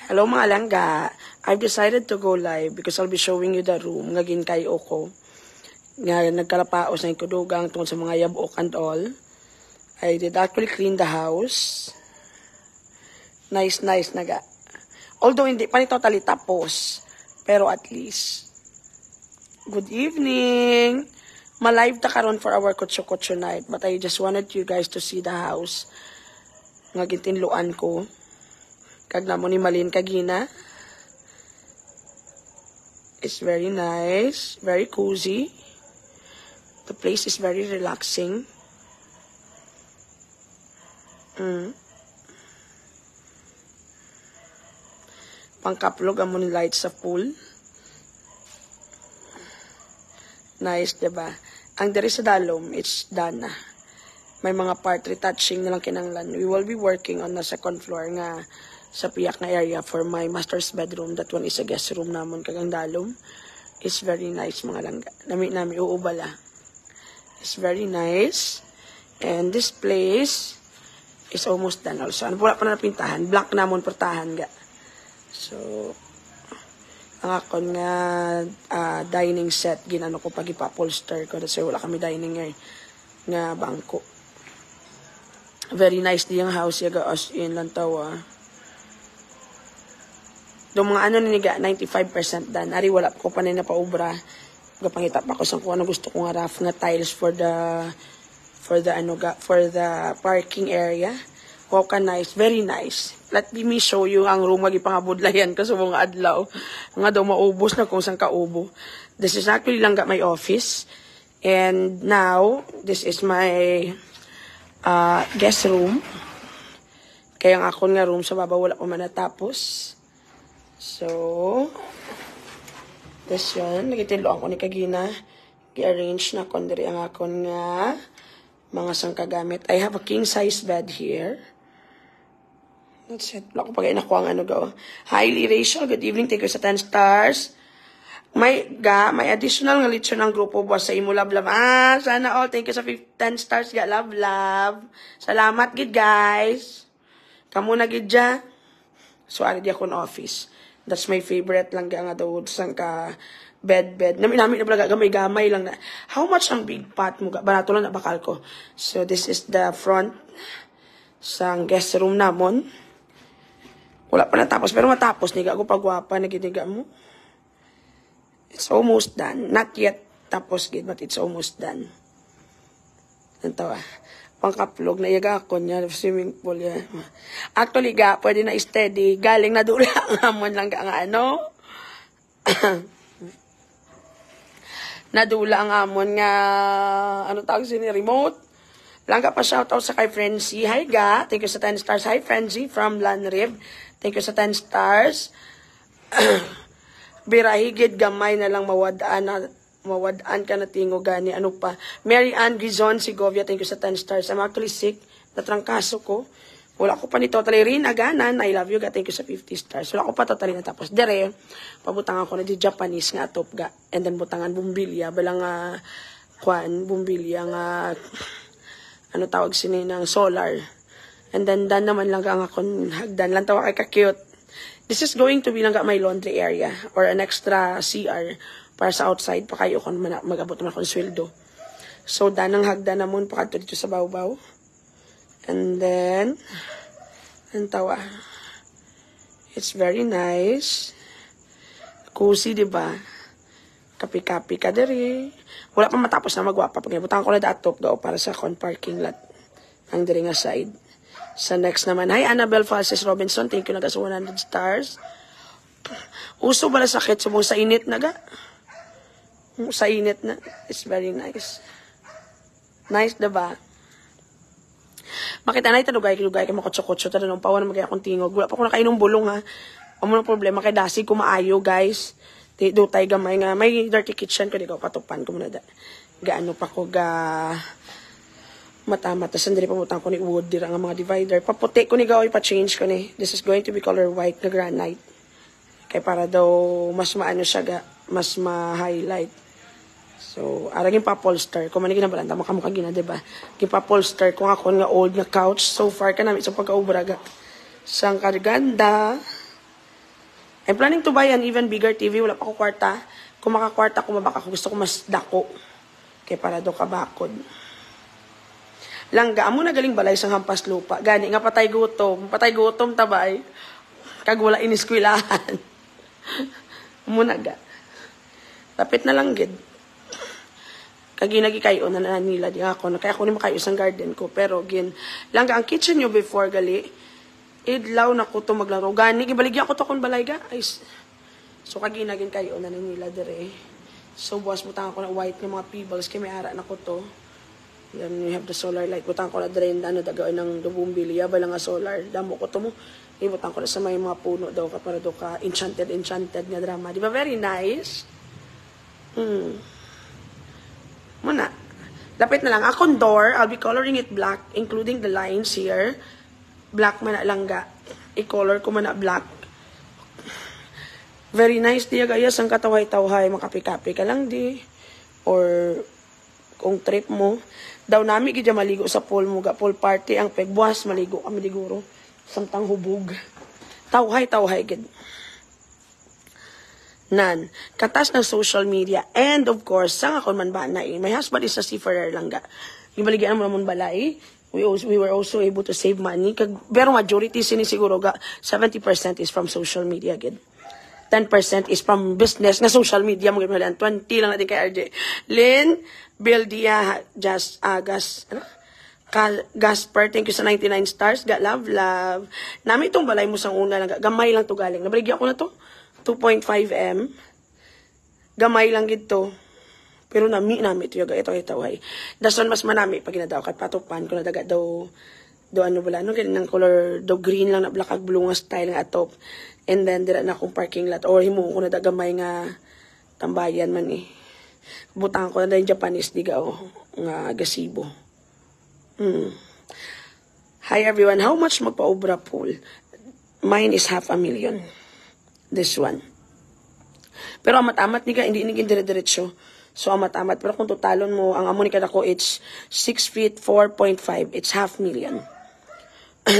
Hello mga langga. I've decided to go live because I'll be showing you the room nga ginkayo ko. Nga nagkalapaos na ikudugang tungkol sa mga yabok and all. I did actually clean the house. Nice naga. Although hindi pa ni totally tapos. Pero at least. Good evening. Ma-live ta karon for our kutso-kutso night. But I just wanted you guys to see the house. Nga gintinluan ko. Kag namo ni Malin kagina. It's very nice, very cozy. The place is very relaxing. Pangkaplog amo ni light sa pool. Nice, diba? Ang diri sa dalom, it's done na. May mga part retouching na lang kinanglan. We will be working on the second floor nga sa piyak na area for my master's bedroom. That one is a guest room namon kagang dalom. It's very nice mga langga. Nami uubala. It's very nice. And this place is almost done also. Ano wala pa na napintahan. Black namon portahan ga. So, ang akon nga dining set, ginano ko pag ipa-upholster ko. Kasi wala kami dining nga bangko. Very nice di yung house. Yaga as in lang tawa. Doon mga ano niniga, 95% done. Ari wala ko pa na paubra. Gapangita pa ko sa kung ano gusto ko nga rough nga tiles for the parking area. Wow ka nice, very nice. Let me show you ang room magipangabudlayan kasi mga adlaw. Nga daw maubos na kung saan kaubo. This is actually lang my office. And now, this is my guest room. Kaya ang akon nga room sa baba wala pa man natapos. So, this yun. Nagitiloan ko ni Kagina. I-arrange na kon diri ang akon nga mga sangkagamit. I have a king size bed here. That's it. Wala ko pagay nakuha ang ano gawa. Highly Rachel, good evening. Thank you sa 10 stars. May additional nga lechon ng grupo boss sa imo love. Sana all. Thank you sa 10 stars ga. Love. Salamat gid guys. Kamu na gid dya. So, ari di akong office. That's my favorite lang nga daw sang ka bed. Namin na pala gamay lang na. How much ang big pot mo? Barato lang na bakal ko. So, this is the front sang guest room namon. Wala pa natapos. Pero matapos. Niga ko pagwapa. Naginiga mo. It's almost done. Not yet tapos gid, but it's almost done. Antawa. Pangkaplog na yaga ako niya. Swimming pool yan. Actually, pwede na steady. Galing na dula ang amon lang nga ano. Nadula ang amon nga ano tawag sini remote. Langga pa shoutout sa kay Frenzy. Hi ga. Thank you sa 10 stars. Hi Frenzy from Lanrib. Thank you sa 10 stars. Birahigid gamay na lang mawadaan ka na tingo gani. Ano pa? Mary Ann Gizon, Segovia. Thank you sa 10 stars. I'm actually sick. Natrangkaso ko. Wala ko pa ni totally rin aganan. I love you ga. Thank you sa 50 stars. Wala ko pa totally natapos. Dere, pabutangan ko na di Japanese nga atop ga. And then butangan bumbilya. Balang bumbilya nga ano tawag sini ng solar. And then dan naman lang ang akong hagdan. Lang tawa kay ka-cute. This is going to be lang my laundry area or an extra CR para sa outside pa kayo kung mag-abot naman akong sweldo. So, danang hagdan naman pa dito sa bawbaw. And then, ang tawa. It's very nice. Cozy, diba? Kapi-kapi ka diri. Wala pa matapos na magwapa. Pag-ibutan ko na datop daw para sa parking lot. Ang diri nga side. Sa next naman. Hi, Annabelle Falses Robinson. Thank you na sa 100 stars. Uso ba na sakit sa init na ga? Sa init na. It's very nice. Nice, diba? Makita na itanugay kay makotso-kotso. Tala nung pawan na magaya akong tingog. Wala pa ko na kainong bulong ha. Amo ng problema kay Dasi kumaayo guys. Do tay gamay nga. May dirty kitchen ko. Di ko patupan ko muna da. Gaano pa ko mata-mata. Sandali pamutang ko ni wood. Dira nga mga divider. Paputi ko ni gawin pa-change ko ni. This is going to be color white na granite. Kaya para daw mas maano siya mas ma-highlight. So, arang yung pa-polster. Kung manigin na ba lang, tama ka mukha gina, diba? Yung pa-polster, kung ako nga old nga couch, so far ka namin sa pagkaubra ga. Sang kaganda. I'm planning to buy an even bigger TV. Wala pa ko kwarta. Kung makakwarta ko, mabaka ko. Gusto ko mas dako. Kaya para do kabakod. Langga, amo na galing balay sang hampas lupa. Gani nga patay gutom. Patay gutom tabay. Kag wala iniskwilahan. Muna ga. Lapit na lang gid. Kaginagi kayo na nila di ako. Kaya ako ni makayo sang garden ko. Pero gin, langga ang kitchen nyo before gali. Idlaw na ko to maglaro. Gani, gibaligyan ko to kung balay ga. Ay, so kaginagin kayo na nila dire. So buwas butang ko na white ng mga pebbles. Kaya may ara na ko to. Then you have the solar light. Butang ko na dire ano dagawin ng bumbilya. Ba lang nga solar. Damo ko to mo. Ibutang ko na sa may mga puno daw ka para daw ka enchanted nga drama. Di ba very nice? Muna. Lapit na lang. Akong door, I'll be coloring it black, including the lines here. Black man na lang ga. I-color ko man na black. Very nice diya gayas ang katawhay-tawhay. Makapi-kapi ka lang di. Or kung trip mo. Daw nami gidya maligo sa pool mo. Pool party ang pegbuas. Maligo kami diguro. Samtang hubog. Tawhay-tawhay gid. Nan. Katas ng social media. And of course, sang ako man ba na my husband is a seafarer lang ga. Ibaligyan mo naman balay. We were also able to save money. Pero majority sinisiguro ga 70% is from social media gid. 10% is from business na social media mo gid. 20 lang natin kay RJ. Lynn Bildia Gasper, thank you sa 99 stars. Love. Nami itong balay mo sa una lang. Gamay lang to galing. Nabaligyan ko na to. 2.5M. Gamay lang gito. Pero nami ito yung ito. Dason mas manami pag ginadaw. Kaya patupan ko na daga daw ano bala. No, ganyan ng color daw green lang na black ag blue nga style nga atop. And then dira na akong parking lot. Or himu ko na dagamay nga tambayan man eh. Butang ko na dahil Japanese diga nga gasibo. Hi everyone. How much magpa-obra pool? Mine is 500,000. This one. Pero amat-amat ni ka, hindi dire-diretso. So amat-amat. Pero kung totalon mo, ang amon ni kada ko, it's 6 feet, 4.5. It's 500,000.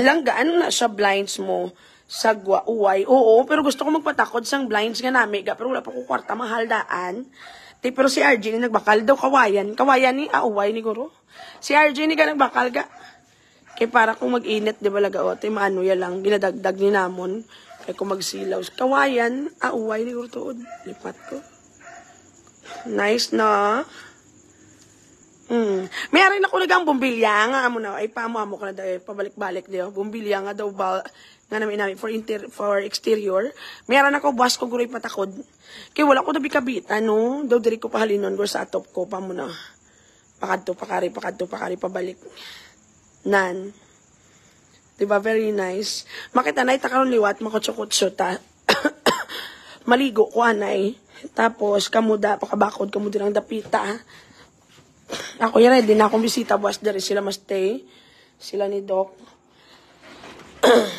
Lang gaano na siya blinds mo? Sagwa, uway. Oo, pero gusto ko magpatakod sang blinds nga nami. Pero wala pa ko kwarta, mahal daan. Pero si RJ ni nagbakal daw, kawayan. Kawayan ni, uway ni guro. Si RJ ni ka nagbakal ga. Kaya para kung mag-init, di ba lagaote, maano yan lang, ginadagdag ni namon. Kaya kung magsilaw. Kawayan, uway ni guro tuod. Lipat ko. Nice na. Meron ako nagang bumbilya nga amo na. Ay, paamo ko na daw. Pabalik-balik daw. Bumbilya nga daw ba nga namin for exterior. Meron ako buwas ko guroy patakod. Kaya wala ko na bikabita, no? Daw diri ko pahalinon ko sa atop ko. Pamo na. Pakadto, pakari, pabalik. Nan. Diba? Very nice. Makita na itakaroon liwat, makotso-kotso ta. Maligo ko anay. Tapos, kamuda, pakabakod, kamuda ng dapita. Ako yan, ready na akong bisita, buwas dari sila stay. Sila ni Doc.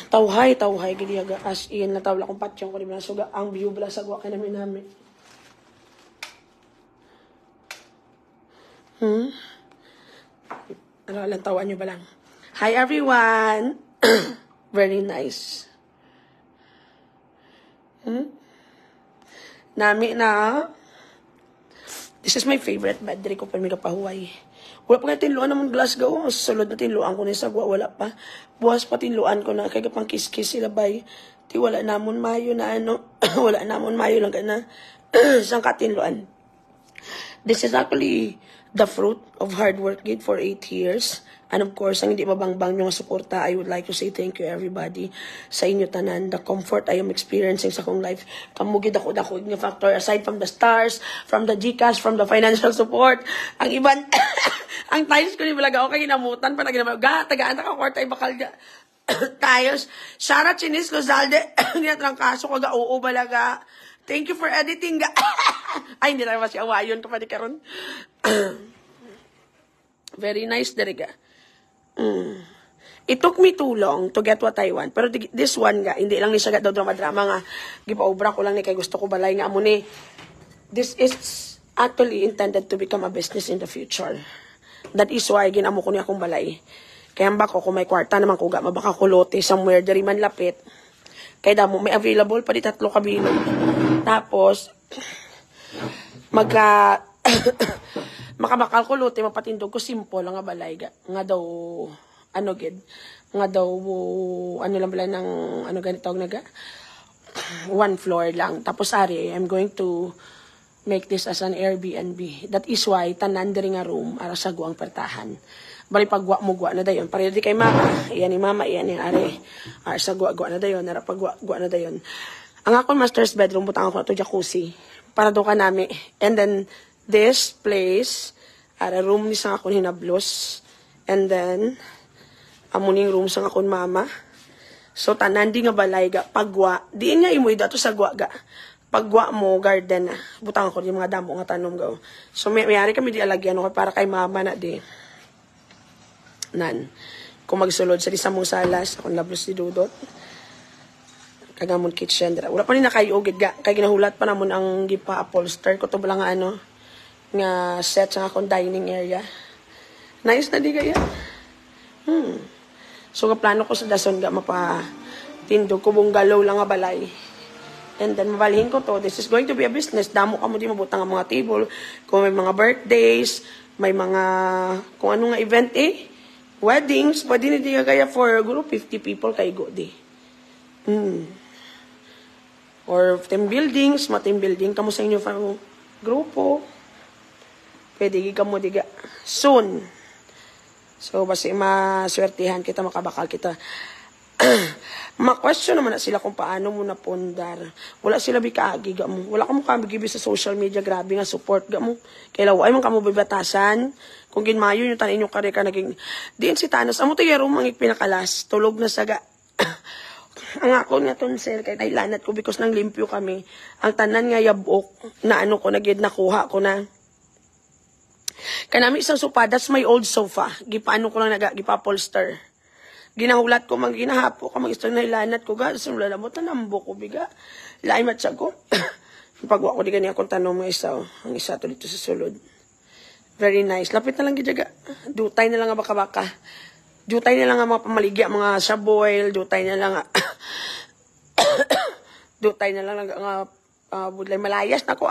tawhay, gidiyaga, as in, natawla kong patyong ko, di ba, suga, ang view bala sagwa kay namin. Ano lang, tawan nyo ba lang? Hi, everyone! Very nice. Nami na, this is my favorite bed. Dari ko pa may kapahuway. Wala pa nga tinluan naman Glasgow. Sulod na tinluan ko ni sagwa. Wala pa. Buwas pa tinluan ko na. Kaya pang kiss-kiss sila bay. Ti wala namon mayo na ano. Wala namon mayo lang ka na. Sang katinluan. This is actually the fruit of hard work gid for 8 years. And of course, ang hindi mabangbang nyo suporta, I would like to say thank you everybody sa inyo tanan. The comfort I am experiencing sa akong life. Kamugid ako nga factor. Aside from the stars, from the GCash, from the financial support, ang iban, ang times ko ni Balaga, okay, namutan pa na ginamay. Tagaan na ka kwarta, bakal ga. Tayos. Shara Chinis Lozalde, ginatrangkaso ko ga, oo Balaga. Thank you for editing ga. Ay, hindi tayo masyawayon kapag di karon. Very nice, Deriga. It took me too long to get what I want. Pero this one nga, hindi lang ni siya daw drama-drama nga. Gipa-obra ko lang ni kay gusto ko balay nga amo ni. This is actually intended to become a business in the future. That is why ginamo ko ni akong balay. Kaya ba ko kung may kwarta naman ko ga, mabaka kulote somewhere, diri man lapit. Kay damo may available pa di 3 kabilog. Tapos makabakal ko luti mapatindog ko simple nga balay nga daw ano gid nga daw ano lang bala ng ano ganito naga 1 floor lang. Tapos ari I'm going to make this as an Airbnb. That is why tanan diri nga room ara sa guang pertahan. Bali pagwa mo gwa na dayon. Pareho di kay mama. Iyan ni mama, iyan ni ari. Ara sa gwa na dayon, ara pagwa na dayon. Ang akong master's bedroom butang ako to jacuzzi para do ka nami. And then this place ara room ni sang akong hinablos. And then amuning room sang akong mama. So tanan di nga balay ga pagwa. Diin nga imoy dato sa gwa ga. Pagwa mo garden na. Butang ko yung mga damo nga tanom ga. So mayari kami di alagyan ko para kay mama na di. Nan. Kung magsulod sa isa mong salas, akong lablos di dudot. Kagamon kitchen dira. Wala pa ni nakayugid ga. Kay ginahulat pa namon ang gipa upholster ko to bala nga ano nga set sa akong dining area. Nice na di kaya. So, plano ko sa dason ga mapatindog ko bungalow lang nga balay. And then, mabalihin ko to. This is going to be a business. Damo ka mo di mabutang ang mga table. Kung may mga birthdays, may mga, kung ano nga event weddings, pwede na di kaya for group 50 people kay go di. Or team buildings, team building kamo sa inyo fa grupo. Pwede ka mo diga. Soon. So, basta maswertihan kita, makabakal kita. Ma-question naman na sila kung paano mo napundar. Wala sila bikaagi ga mo. Wala ka mo kamigibig sa social media. Grabe nga support ga mo. Kailaw ay man ka mo bibatasan. Kung ginmayo yung tanin yung kareka naging. Diin si Thanos. Amo to yaro mangik pinakalas. Tulog na saga. Ang ako nga tonsel kay nailanat ko because nang limpyo kami. Ang tanan nga yabok na ano ko nagid nakuha ko na. Kanami isang sofa, that's my old sofa. Gipaano ko lang gipapolster. Ginahulat ko, ginahapo ko, mag-istang nailanat ko, guys, lalabot na nambo ko, biga. Lain matsag ko. Pagwa ko, di ganyan akong tanong mga isa, ang isa to dito sa sulod. Very nice. Lapit na lang gidyaga. Dutay na lang nga baka-baka. Dutay na lang nga mga pamaligya, mga saboil, dutay na lang nga, dutay na lang nga, budlay malayas na ko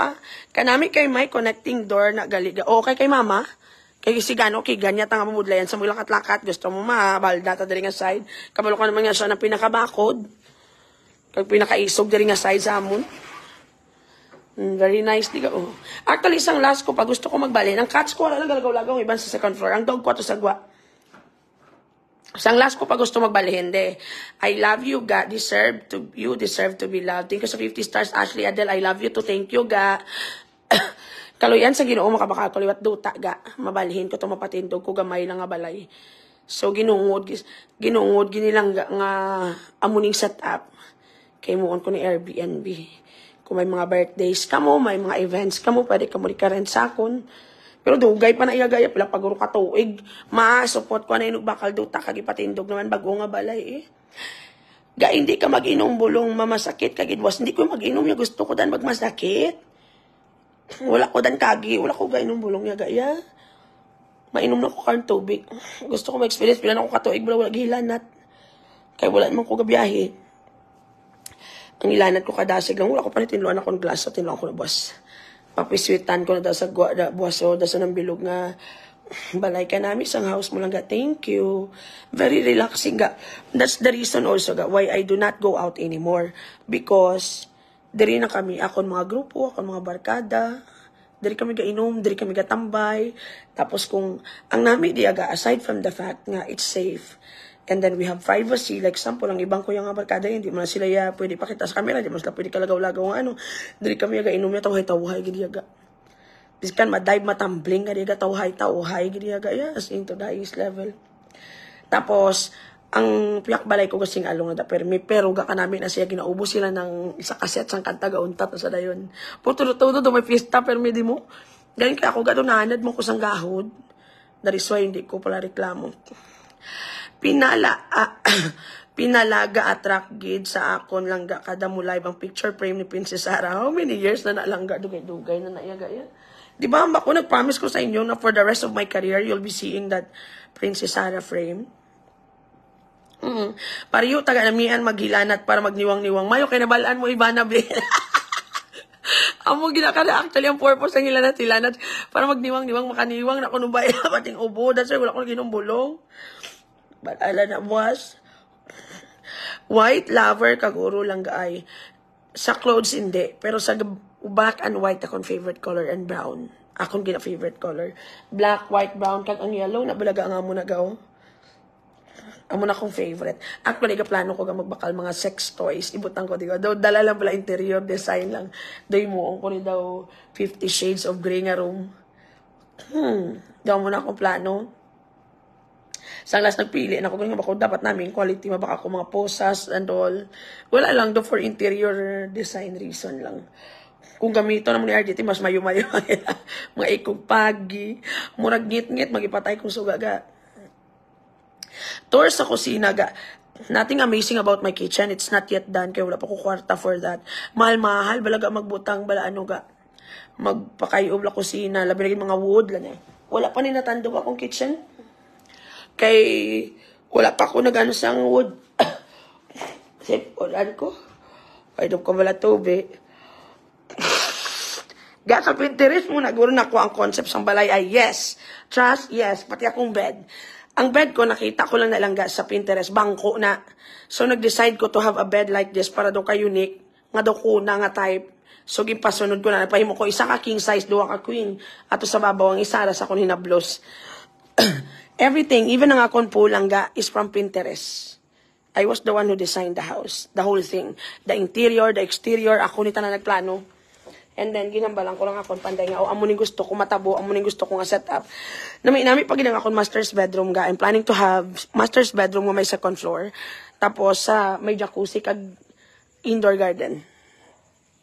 kanami kay may connecting door na galiga okay kay mama kay sigano kay ganya tanga budlayan sa mga lakat-lakat gusto mo mabalda ta diri nga side kabalo ka naman nga siya ng pinakabakod kag pinakaisog diri nga side sa amon very nice diga actually isang last ko pag gusto ko magbali ang cats ko wala lang galagaw-lagaw iban sa second floor ang dog ko to sa gwa. Sang last ko pa gusto magbalihende. I love you, ga. You deserve to be loved. Thank you sa 50 stars, Ashley Adele. I love you to. Thank you, ga. Kaluyan sa Ginoo makabakakuliwat duta, ga. Mabalihin ko to mapatindog ko gamay lang nga balay. So, ginungod ginilang nga amuning setup. Kay muon ko ni Airbnb. Kung may mga birthdays kamo, may mga events kamo, pwede kamo rin sa akon. Pero dugay pa na iyagaya pala paguro ka tuig. Ma-support ko na inug bakal duta kagipatindog naman bago nga balay Ga hindi ka mag-inom bulong mamasakit kagidwas. Hindi ko mag-inom ya gusto ko dan magmasakit. Wala ko dan kagi, wala ko gainom bulong ya gaya. Mainom na ko karn tubig. Gusto ko ma-experience pila na ko katuig wala gilanat. Kay wala naman ko gabiyahe. Ang ilanat ko kadasig lang wala ko pa ni tinluan akong glass tinluan ko na boss. Papiswitan ko na daw sa buwaso, daw sa ng bilog nga balay ka namin sa house mo lang ga. Thank you. Very relaxing ga. That's the reason also ga why I do not go out anymore. Because diri na kami, akon mga grupo, akon mga barkada, diri kami ga-inom, diri kami ga-tambay. Tapos kung ang nami di aga, aside from the fact nga it's safe, and then we have privacy. Like example, ang ibang ko yung barkada, hindi mo na sila pwede pakita sa camera, hindi mo sila pwede kalagaw-lagaw ng ano. Dili kami yaga, inom niya tawhay-tawhay, gidi yaga. Biskan ma-dive, matambling, gidi yaga, tawhay-tawhay, gidi yaga. Yes, into the highest level. Tapos, ang piyak balay ko kasing along na da, pero ga ka namin na siya, ginaubo sila ng isa kaset sang kanta gauntat sa dayon. Puto-tuto, may pista, pero may di mo. Ganyan kaya ako gadunanad mo ko sang gahod. That is why hindi ko pala reklamo. Pinalaga attract gid sa akon langga kada mo live ang picture frame ni Princess Sarah. How many years na nalangga dugay-dugay na naiyaga yan? Di ba ako nag-promise ko sa inyo na for the rest of my career you'll be seeing that Princess Sarah frame. Pariyo, taga-namian, maghilanat para magniwang-niwang. Mayo, kay nabalaan mo, iba na, be. Amo ginakala, actually, ang purpose ng hilanat-hilanat para magniwang-niwang, makaniwang na kuno ba, pating ubo. That's why, wala ko ginumbulong. But, ala na, boss. White lover, kaguro lang gaay. Sa clothes, hindi. Pero sa black and white, akong favorite color, and brown. Akong gina-favorite color. Black, white, brown, kag ang yellow, nabalaga nga mo na gao. Amo na akong favorite. Actually, plano ko ga magbakal mga sex toys. Ibutang ko, di ba? Daw, dala lang pala interior design lang. Daw mo ko ni daw 50 Shades of Grey nga room. Daw mo na akong plano. Sa last nagpili na ko ganyan bako dapat namin quality mabaka ko mga posas and all. Wala lang do for interior design reason lang. Kung gamito naman ni RDT mas mayo-mayo mga ikog pagi, murag ngit-ngit magipatay kung sugaga. Tour sa kusina ga. Nothing amazing about my kitchen. It's not yet done kaya wala pa ko kwarta for that. Mahal-mahal balaga magbutang bala ano ga. Magpakayob la kusina, labi na mga wood lang eh. Wala pa ni natandog akong kitchen. Kay wala pa ako nagano sang wood. Sip, ulan ko. Painom ko wala tubig. Ga sa Pinterest mo, naguro na ko ang concept sang balay ay yes. Trust, yes. Pati akong bed. Ang bed ko, nakita ko lang nalangga sa Pinterest. Bangko na. So, nag-decide ko to have a bed like this para daw ka unique. Nga daw ko na nga type. So, gipasunod ko na. Napahimo ko, isa ka king size, duwa ka queen. Ato sa babaw, ang isa sa akong hinablos. Everything, even ang akong pulangga, is from Pinterest. I was the one who designed the house. The whole thing. The interior, the exterior, ako nita na nagplano. And then, ginambalan ko lang akong panday nga, amo ning gusto ko matabo, amo ning gusto ko nga set up. Nami pag ginang akong master's bedroom ga. I'm planning to have master's bedroom nga may second floor. Tapos, may jacuzzi kag indoor garden.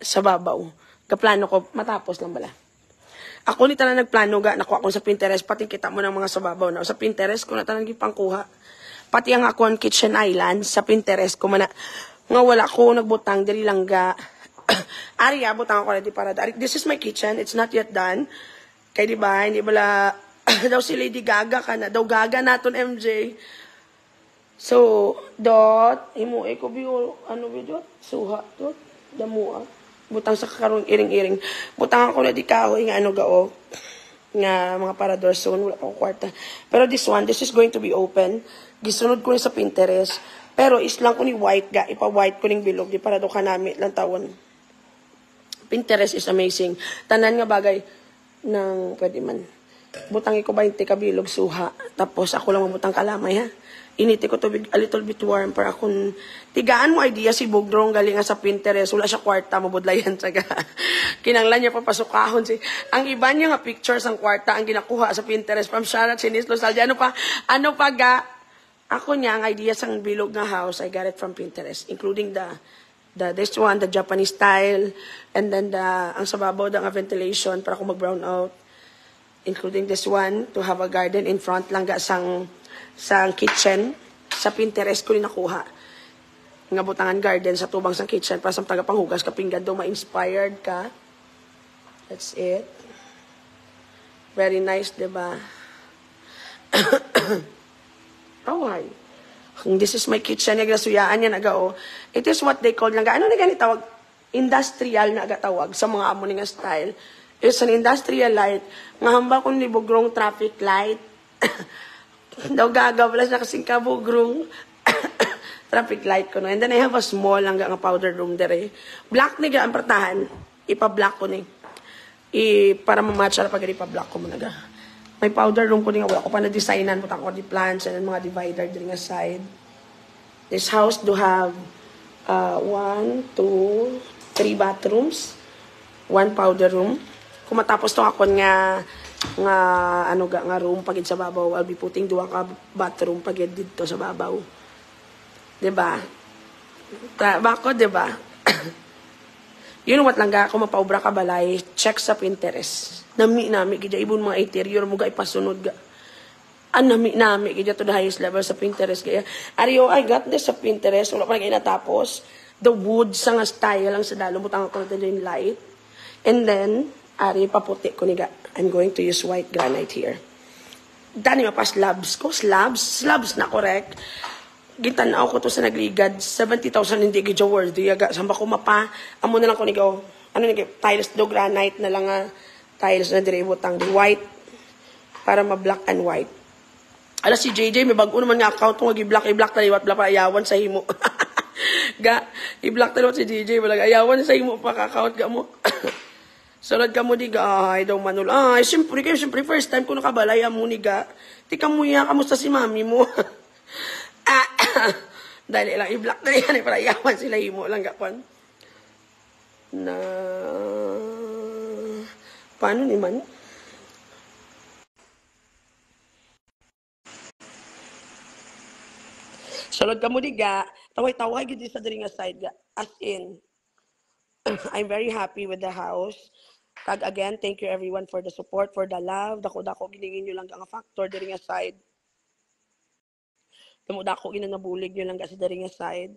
Sa babaw. Kaplano ko, matapos lang bala. Ako ni tanan nagplano ga, nakuha ko sa Pinterest, pati kita mo ng mga sa babaw na. Sa Pinterest, ko na tanan gipangkuha. Pati ang akong kitchen island, sa Pinterest, ko mana, nga wala ko, nagbutang, diri lang ga. Ari, butang ako na di para. This is my kitchen, it's not yet done. Kaya di ba, hindi bala, daw si Lady Gaga ka na, daw Gaga naton MJ. So, dot, imo, ko biyo, ano biyo, suha, dot, damuha. Butang sa karong iring-iring. Butang ako na di kahoy nga ano gao. Nga mga parador zone. Wala pa ko kwarta. Pero this one, this is going to be open. Gisunod ko ni sa Pinterest. Pero islang ko ni white ga. Ipa-white ko ning bilog. Di para do kanami lang tawon. Pinterest is amazing. Tanan nga bagay ng pwede man. Butang ko 20 kabilog suha. Tapos ako lang mabutang kalamay ha. Initi ko tubig a little bit warm para akong tigaan mo idea si Bugdrong galing nga sa Pinterest. Wala siya kwarta, mabudlayan siya. Kinanglan niya papasukahon si. Ang iba niya nga pictures ang kwarta ang ginakuha sa Pinterest from Sharat, Sinis, Nostalgia. Ano pa ga? Ako niya ang idea sang bilog na house, I got it from Pinterest, including this one, the Japanese style, and then ang sa babaw nga ventilation para kung mag-brown out. Including this one, to have a garden in front lang ga sa kitchen, sa Pinterest ko rin nakuha. Nga butangan garden sa tubang sa kitchen para sa tagapanghugas kapinggan daw ma-inspired ka. That's it. Very nice, diba? Oh, hi. This is my kitchen. Nagasuyaan niya nagao. It is what they call lang. Ano na ganit tawag? Industrial na agatawag sa mga amo nga style. It's an industrial light. Nga hamba kung libugrong traffic light. Daw gagawlas na kasing kabugrong traffic light ko no. And then I have a small hanggang nga powder room dere. Black ni ang pertahan. Ipa-black ko ni. Para ma-match na pag ipa-black ko muna ga. May powder room ko ni nga wala ko pa na-designan. Butang ko di plants and mga divider diri nga side. This house do have 1, 2, 3 bathrooms. 1 powder room. Kung matapos to ako nga ano nga room pagid sa babaw, I'll be putting 2 ka bathroom pagid dito sa babaw. 'Di ba? Bako 'di ba? You know what lang ga ako mapaubra ka balay, check sa Pinterest. Nami gid ibon mga interior mo ga ipasunod ga. Nami gid to the highest level sa Pinterest kaya. Ariyo, I got this sa Pinterest, wala pa nang inatapos. The wood sa nga style lang sa dalo butang ko din light. And then ari paputi ko ni ga. I'm going to use white granite here. Dani pa slabs ko. Slabs na correct. gintanaw ko to sa nagligad, 70,000 hindi gidyo worthy. Aga, samba ko mapa, amo na lang ko nigaw, ano nigaw, tiles do granite na lang tiles na dire butang di white, para ma-black and white. Ala si JJ, may bago naman nga account mo, i-black taliwat, black pa ayawan sa himo. Ga, i-black taliwat si JJ, walang ayawan sa himo pa ka-account ga mo. Sunod ka mo di ga, ay daw manul. Ay, siyempre first time ko nakabalay mo ni ga. Tika mo ya, kamusta si mami mo? Dali lang, i-block na yan, para iyawan sila himo lang gapon. Na, paano ni man? Sulod ka mo di ga, taway-taway gid sa diri nga side ga. As in, I'm very happy with the house. Kag again, thank you everyone for the support, for the love. Dako-dako giningin nyo lang ang factor diri nga side. Dako ginanabulig nyo lang kasi diri nga side.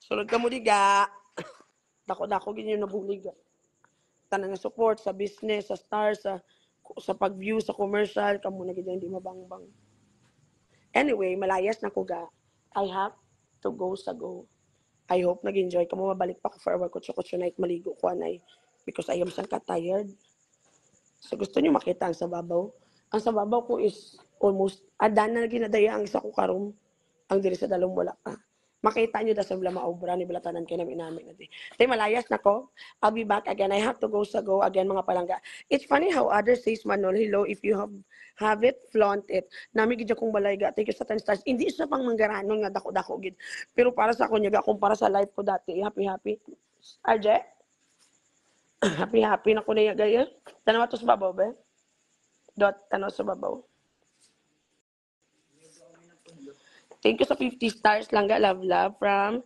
Sulod ka mo di ga. Dako-dako ginyo nabulig ga. Tanan nga support sa business, sa stars, sa pag-view, sa commercial, kamo na gid hindi mabangbang. Anyway, malayas na ko ga. I have to go sa go. I hope nag-enjoy ka mo. Mabalik pa ko for our kutso-kutso night. Maligo ko anay. Because I am sanka tired. So gusto niyo makita ang sababaw. Ang sababaw ko is almost, adan na ginadaya ang isa ko karom. Ang diri sa dalong wala pa. Makita niyo da sa blama obra ni balatanan kay namin natin. Tay malayas na ko. I'll be back again. I have to go sa go again mga palangga. It's funny how others says Manol, hello, if you have it, flaunt it. Nami gid akong balay ga. Thank you sa 10 stars. Hindi isa pang manggaranon nga dako-dako gid. Pero para sa ako niya kumpara sa life ko dati, happy. RJ? Happy na ko na gaya. Tanaw to sa babaw ba? Tanaw sa babaw. Thank you sa 50 stars lang ga, love from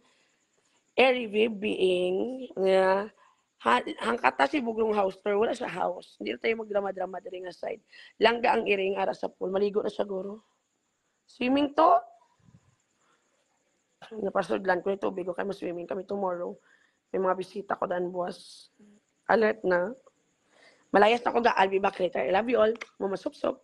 Eriviv being hangkata si bugrong house tour, wala sa house. Hindi na tayo magdrama-drama diri nga side. Langga ang iring ara sa pool. Maligo na siya guro. Swimming to. Napasudlan ko nito bigo kay swimming kami tomorrow. May mga bisita ko dan buwas. Alert na. Malayas na ko ga, I'll be back later. I love you all. Mama sup-sup.